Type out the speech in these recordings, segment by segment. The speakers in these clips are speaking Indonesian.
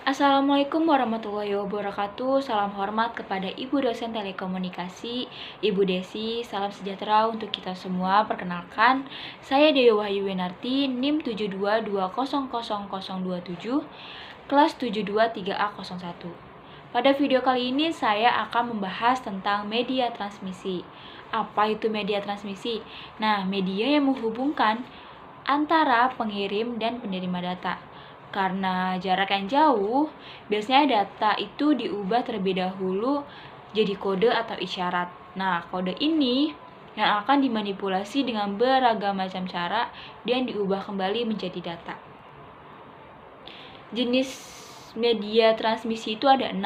Assalamualaikum warahmatullahi wabarakatuh. Salam hormat kepada Ibu dosen telekomunikasi, Ibu Desi. Salam sejahtera untuk kita semua. Perkenalkan, saya Dewi Wahyu Winarti, NIM 722000027, kelas 723A01. Pada video kali ini saya akan membahas tentang media transmisi. Apa itu media transmisi? Nah, media yang menghubungkan antara pengirim dan penerima data. Karena jarak yang jauh, biasanya data itu diubah terlebih dahulu jadi kode atau isyarat. Nah, kode ini yang akan dimanipulasi dengan beragam macam cara dan diubah kembali menjadi data. Jenis media transmisi itu ada 6.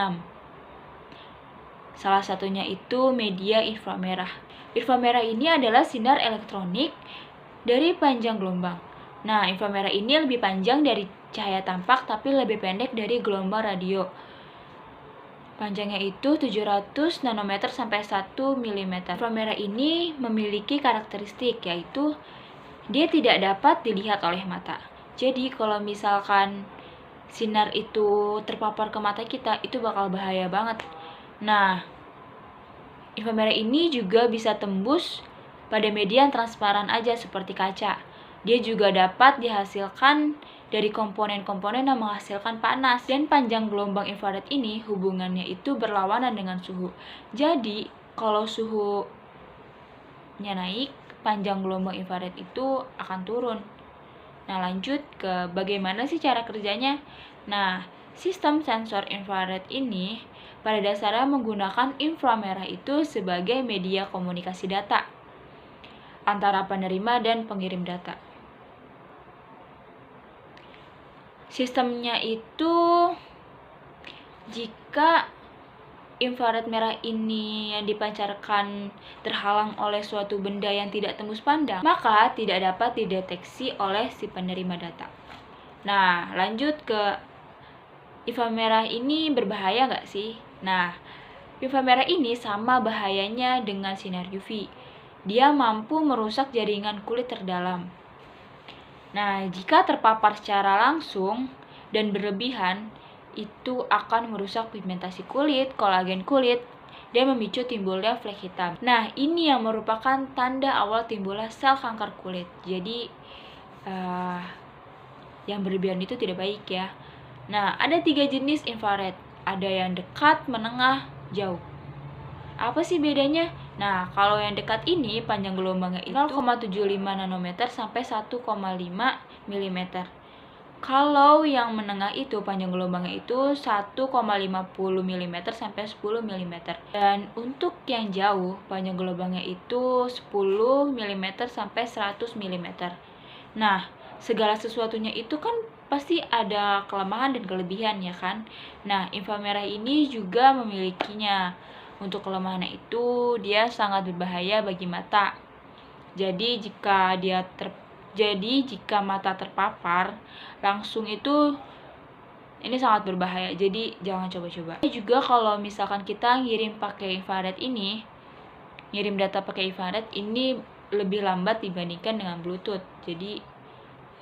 Salah satunya itu media inframerah. Inframerah ini adalah sinar elektronik dari panjang gelombang. Nah, inframerah ini lebih panjang dari cahaya tampak tapi lebih pendek dari gelombang radio. Panjangnya itu 700 nanometer sampai 1 mm. Inframerah ini memiliki karakteristik yaitu dia tidak dapat dilihat oleh mata. Jadi kalau misalkan sinar itu terpapar ke mata kita, itu bakal bahaya banget. Nah, inframerah ini juga bisa tembus pada media yang transparan aja seperti kaca. Dia juga dapat dihasilkan dari komponen-komponen yang menghasilkan panas. Dan panjang gelombang infrared ini hubungannya itu berlawanan dengan suhu. Jadi, kalau suhunya naik, panjang gelombang infrared itu akan turun. Nah, lanjut ke bagaimana sih cara kerjanya. Nah, sistem sensor infrared ini pada dasarnya menggunakan inframerah itu sebagai media komunikasi data antara penerima dan pengirim data. Sistemnya itu jika infrared merah ini yang dipancarkan terhalang oleh suatu benda yang tidak tembus pandang, maka tidak dapat dideteksi oleh si penerima data. Nah, lanjut ke inframerah ini berbahaya nggak sih? Nah, inframerah ini sama bahayanya dengan sinar UV. Dia mampu merusak jaringan kulit terdalam. Nah, jika terpapar secara langsung dan berlebihan, itu akan merusak pigmentasi kulit, kolagen kulit, dan memicu timbulnya flek hitam. Nah, ini yang merupakan tanda awal timbulnya sel kanker kulit. Jadi, yang berlebihan itu tidak baik ya. Nah, ada 3 jenis infrared. Ada yang dekat, menengah, jauh. Apa sih bedanya? Nah, kalau yang dekat ini panjang gelombangnya itu 0,75 nanometer sampai 1,5 mm. Kalau yang menengah itu panjang gelombangnya itu 1,50 mm sampai 10 mm. Dan untuk yang jauh panjang gelombangnya itu 10 mm sampai 100 mm. Nah, segala sesuatunya itu kan pasti ada kelemahan dan kelebihan ya kan. Nah, inframerah ini juga memilikinya. Untuk kelemahannya itu dia sangat berbahaya bagi mata. Jadi jika mata terpapar langsung itu ini sangat berbahaya. Jadi jangan coba-coba. Juga kalau misalkan kita ngirim pakai infrared ini, ngirim data pakai infrared ini lebih lambat dibandingkan dengan Bluetooth. Jadi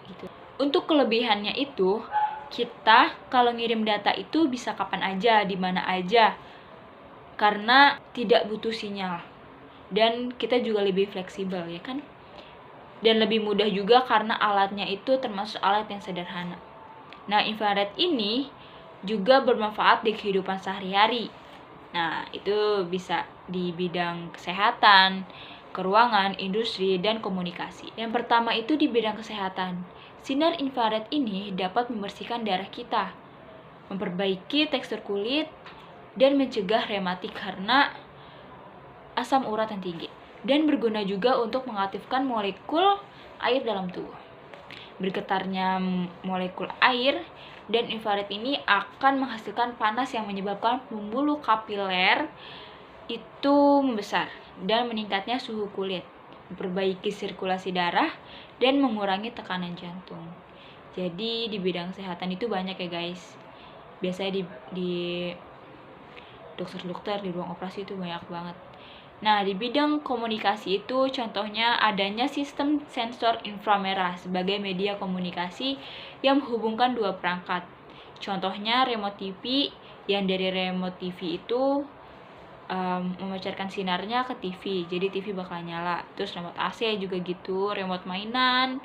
gitu. Untuk kelebihannya itu, kita kalau ngirim data itu bisa kapan aja, di mana aja. Karena tidak butuh sinyal. Dan kita juga lebih fleksibel ya kan? Dan lebih mudah juga karena alatnya itu termasuk alat yang sederhana. Nah, infrared ini juga bermanfaat di kehidupan sehari-hari. Nah, itu bisa di bidang kesehatan, keruangan, industri, dan komunikasi. Yang pertama itu di bidang kesehatan. Sinar infrared ini dapat membersihkan darah kita, memperbaiki tekstur kulit, dan mencegah rematik karena asam urat yang tinggi. Dan berguna juga untuk mengaktifkan molekul air dalam tubuh. Bergetarnya molekul air dan infrared ini akan menghasilkan panas yang menyebabkan pembuluh kapiler itu membesar dan meningkatnya suhu kulit, memperbaiki sirkulasi darah, dan mengurangi tekanan jantung. Jadi di bidang kesehatan itu banyak ya guys. Biasanya di dokter-dokter di ruang operasi itu banyak banget. Nah, di bidang komunikasi itu contohnya adanya sistem sensor inframerah sebagai media komunikasi yang menghubungkan dua perangkat, Contohnya remote TV, yang dari remote TV itu memancarkan sinarnya ke TV, jadi TV bakal nyala. Terus remote AC juga gitu, remote mainan.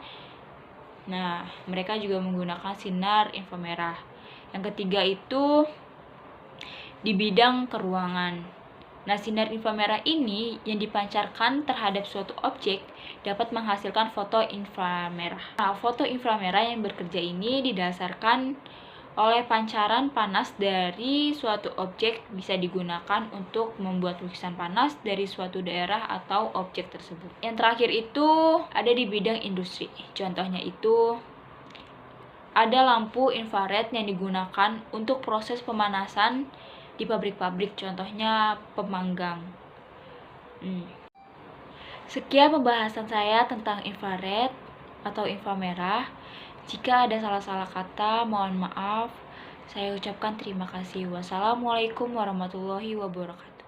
Nah, mereka juga menggunakan sinar inframerah. Yang ketiga itu di bidang keruangan. Nah, sinar inframerah ini yang dipancarkan terhadap suatu objek dapat menghasilkan foto inframerah. Nah, foto inframerah yang bekerja ini didasarkan oleh pancaran panas dari suatu objek, bisa digunakan untuk membuat lukisan panas dari suatu daerah atau objek tersebut. Yang terakhir itu ada di bidang industri. Contohnya itu ada lampu infrared yang digunakan untuk proses pemanasan di pabrik-pabrik, contohnya pemanggang. Sekian pembahasan saya tentang infrared atau inframerah. Jika ada salah-salah kata, mohon maaf. Saya ucapkan terima kasih. Wassalamualaikum warahmatullahi wabarakatuh.